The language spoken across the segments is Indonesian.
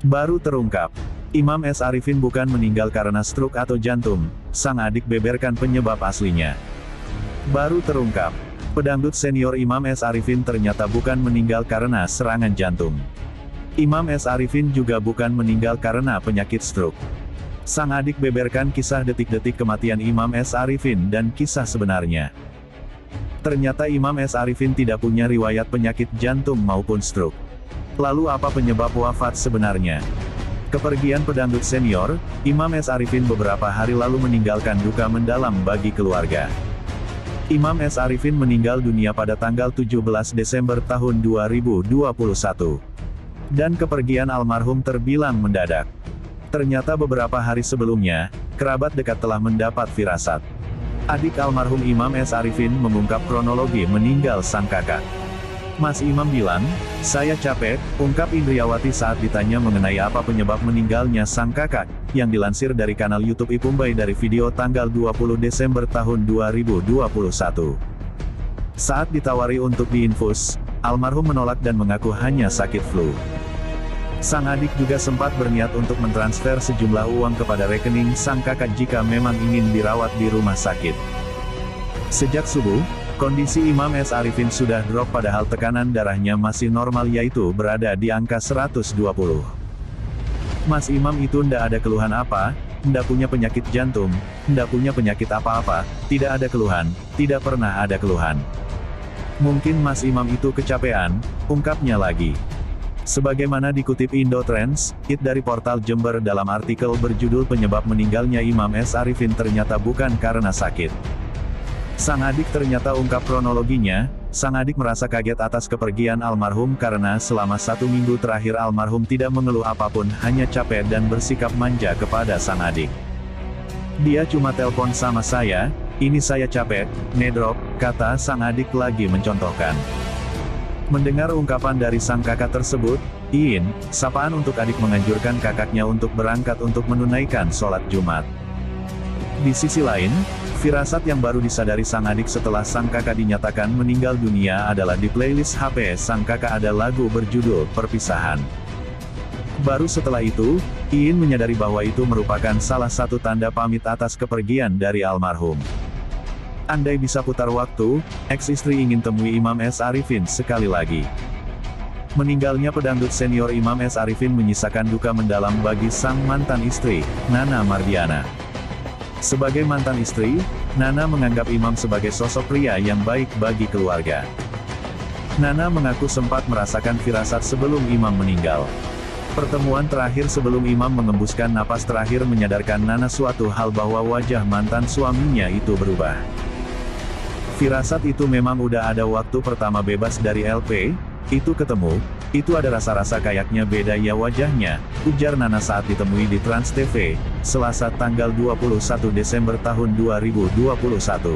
Baru terungkap. Imam S. Arifin bukan meninggal karena stroke atau jantung, sang adik beberkan penyebab aslinya. Baru terungkap. Pedangdut senior Imam S. Arifin ternyata bukan meninggal karena serangan jantung. Imam S. Arifin juga bukan meninggal karena penyakit stroke. Sang adik beberkan kisah detik-detik kematian Imam S. Arifin dan kisah sebenarnya. Ternyata Imam S. Arifin tidak punya riwayat penyakit jantung maupun stroke. Lalu apa penyebab wafat sebenarnya? Kepergian pedangdut senior, Imam S. Arifin beberapa hari lalu meninggalkan duka mendalam bagi keluarga. Imam S. Arifin meninggal dunia pada tanggal 17 Desember tahun 2021. Dan kepergian almarhum terbilang mendadak. Ternyata beberapa hari sebelumnya, kerabat dekat telah mendapat firasat. Adik almarhum Imam S. Arifin mengungkap kronologi meninggal sang kakak. Mas Imam bilang, "Saya capek," ungkap Indriawati saat ditanya mengenai apa penyebab meninggalnya sang kakak, yang dilansir dari kanal YouTube Ipumbai dari video tanggal 20 Desember tahun 2021. Saat ditawari untuk diinfus, almarhum menolak dan mengaku hanya sakit flu. Sang adik juga sempat berniat untuk mentransfer sejumlah uang kepada rekening sang kakak jika memang ingin dirawat di rumah sakit. Sejak subuh, kondisi Imam S. Arifin sudah drop padahal tekanan darahnya masih normal yaitu berada di angka 120. Mas Imam itu ndak ada keluhan apa, ndak punya penyakit jantung, ndak punya penyakit apa-apa, tidak ada keluhan, tidak pernah ada keluhan. Mungkin Mas Imam itu kecapean, ungkapnya lagi. Sebagaimana dikutip Indotrends, IT dari portal Jember dalam artikel berjudul penyebab meninggalnya Imam S. Arifin ternyata bukan karena sakit. Sang adik ternyata ungkap kronologinya, sang adik merasa kaget atas kepergian almarhum karena selama 1 minggu terakhir almarhum tidak mengeluh apapun hanya capek dan bersikap manja kepada sang adik. Dia cuma telepon sama saya, ini saya capek, ngedrop, kata sang adik lagi mencontohkan. Mendengar ungkapan dari sang kakak tersebut, Iin, sapaan untuk adik menganjurkan kakaknya untuk berangkat untuk menunaikan sholat Jumat. Di sisi lain, firasat yang baru disadari sang adik setelah sang kakak dinyatakan meninggal dunia adalah di playlist HP sang kakak ada lagu berjudul Perpisahan. Baru setelah itu, Iin menyadari bahwa itu merupakan salah satu tanda pamit atas kepergian dari almarhum. Andai bisa putar waktu, ex-istri ingin temui Imam S. Arifin sekali lagi. Meninggalnya pedangdut senior Imam S. Arifin menyisakan duka mendalam bagi sang mantan istri, Nana Mardiana. Sebagai mantan istri, Nana menganggap Imam sebagai sosok pria yang baik bagi keluarga. Nana mengaku sempat merasakan firasat sebelum Imam meninggal. Pertemuan terakhir sebelum Imam mengembuskan napas terakhir menyadarkan Nana suatu hal bahwa wajah mantan suaminya itu berubah. Firasat itu memang udah ada waktu pertama bebas dari LP, itu ketemu, itu ada rasa-rasa kayaknya beda ya wajahnya, ujar Nana saat ditemui di Trans TV, Selasa tanggal 21 Desember tahun 2021.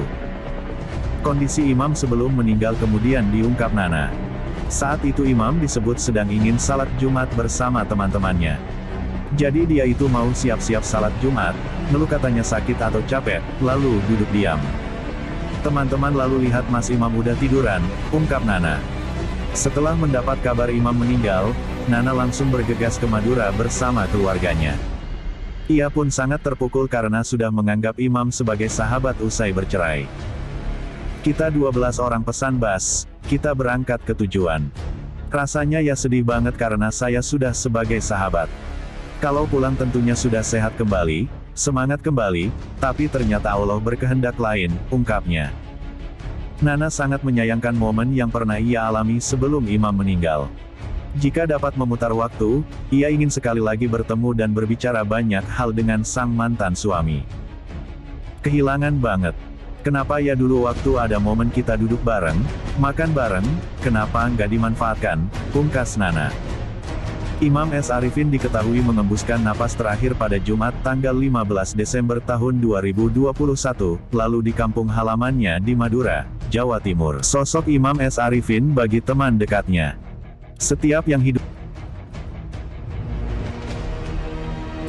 Kondisi Imam sebelum meninggal kemudian diungkap Nana. Saat itu Imam disebut sedang ingin salat Jumat bersama teman-temannya. Jadi dia itu mau siap-siap salat Jumat, ngeluh katanya sakit atau capek, lalu duduk diam. Teman-teman lalu lihat Mas Imam udah tiduran, ungkap Nana. Setelah mendapat kabar Imam meninggal, Nana langsung bergegas ke Madura bersama keluarganya. Ia pun sangat terpukul karena sudah menganggap Imam sebagai sahabat usai bercerai. Kita 12 orang pesan bas, kita berangkat ke tujuan. Rasanya ya sedih banget karena saya sudah sebagai sahabat. Kalau pulang tentunya sudah sehat kembali, semangat kembali, tapi ternyata Allah berkehendak lain, ungkapnya. Nana sangat menyayangkan momen yang pernah ia alami sebelum Imam meninggal. Jika dapat memutar waktu, ia ingin sekali lagi bertemu dan berbicara banyak hal dengan sang mantan suami. Kehilangan banget. Kenapa ya dulu waktu ada momen kita duduk bareng, makan bareng, kenapa nggak dimanfaatkan, pungkas Nana. Imam S. Arifin diketahui mengembuskan napas terakhir pada Jumat tanggal 15 Desember tahun 2021, lalu di kampung halamannya di Madura, Jawa Timur. Sosok Imam S. Arifin bagi teman dekatnya. Setiap yang hidup.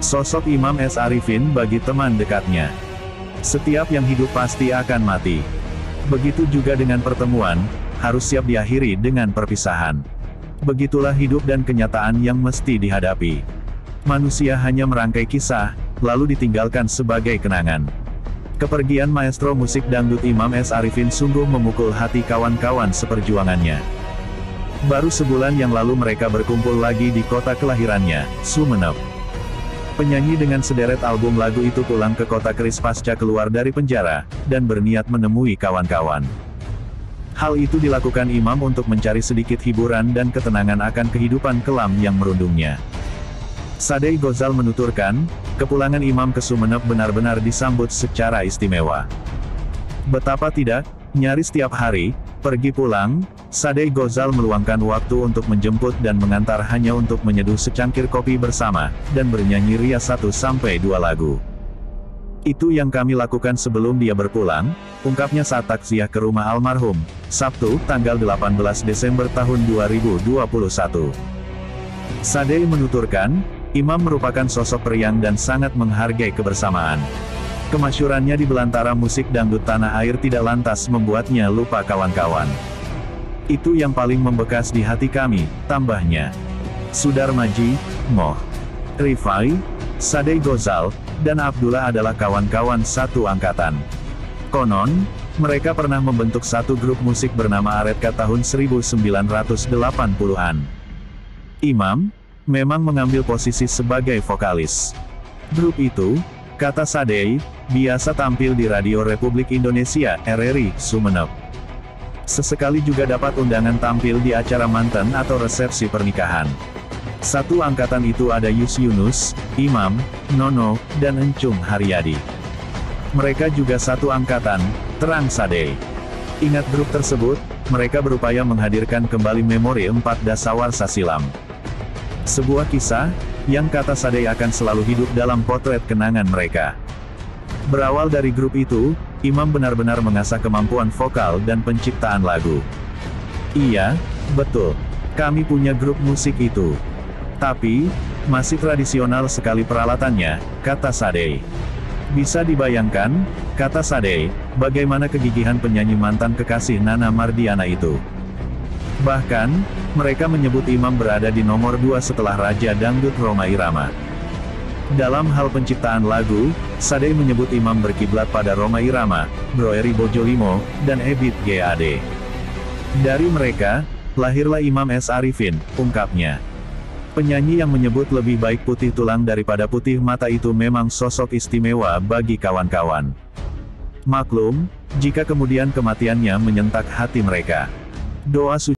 Sosok Imam S. Arifin bagi teman dekatnya. Setiap yang hidup pasti akan mati. Begitu juga dengan pertemuan, harus siap diakhiri dengan perpisahan. Begitulah hidup dan kenyataan yang mesti dihadapi. Manusia hanya merangkai kisah, lalu ditinggalkan sebagai kenangan. Kepergian maestro musik dangdut Imam S. Arifin sungguh memukul hati kawan-kawan seperjuangannya. Baru sebulan yang lalu mereka berkumpul lagi di kota kelahirannya, Sumeneb. Penyanyi dengan sederet album lagu itu pulang ke kota keris pasca keluar dari penjara, dan berniat menemui kawan-kawan. Hal itu dilakukan Imam untuk mencari sedikit hiburan dan ketenangan akan kehidupan kelam yang merundungnya. Sadei Ghazal menuturkan, kepulangan Imam ke Sumeneb benar-benar disambut secara istimewa. Betapa tidak, nyaris setiap hari, pergi pulang, Sadei Ghazal meluangkan waktu untuk menjemput dan mengantar hanya untuk menyeduh secangkir kopi bersama, dan bernyanyi ria 1-2 lagu. Itu yang kami lakukan sebelum dia berpulang, ungkapnya saat takziah ke rumah almarhum, Sabtu, tanggal 18 Desember tahun 2021. Sadei menuturkan, Imam merupakan sosok periang dan sangat menghargai kebersamaan. Kemasyhurannya di belantara musik dangdut tanah air tidak lantas membuatnya lupa kawan-kawan. Itu yang paling membekas di hati kami, tambahnya. Sudarmaji, Moh, Rifai, Sadei Ghazal, dan Abdullah adalah kawan-kawan satu angkatan. Konon, mereka pernah membentuk satu grup musik bernama Aretka tahun 1980-an. Imam memang mengambil posisi sebagai vokalis. Grup itu, kata Sadei, biasa tampil di Radio Republik Indonesia, RRI, Sumeneb. Sesekali juga dapat undangan tampil di acara manten atau resepsi pernikahan. Satu angkatan itu ada Yus Yunus, Imam, Nono, dan Encung Haryadi. Mereka juga satu angkatan, terang Sadei. Ingat grup tersebut, mereka berupaya menghadirkan kembali memori 4 dasawarsa silam. Sebuah kisah, yang kata Sadei akan selalu hidup dalam potret kenangan mereka. Berawal dari grup itu, Imam benar-benar mengasah kemampuan vokal dan penciptaan lagu. Iya, betul. Kami punya grup musik itu. Tapi, masih tradisional sekali peralatannya, kata Sadei. Bisa dibayangkan, kata Sadei, bagaimana kegigihan penyanyi mantan kekasih Nana Mardiana itu. Bahkan, mereka menyebut Imam berada di nomor 2 setelah Raja Dangdut Rhoma Irama. Dalam hal penciptaan lagu, Sadei menyebut Imam berkiblat pada Rhoma Irama, Bro Eri Bojolimo, dan Ebit G.A.D. Dari mereka, lahirlah Imam S. Arifin, ungkapnya. Penyanyi yang menyebut lebih baik putih tulang daripada putih mata itu memang sosok istimewa bagi kawan-kawan. Maklum, jika kemudian kematiannya menyentak hati mereka. Doa suci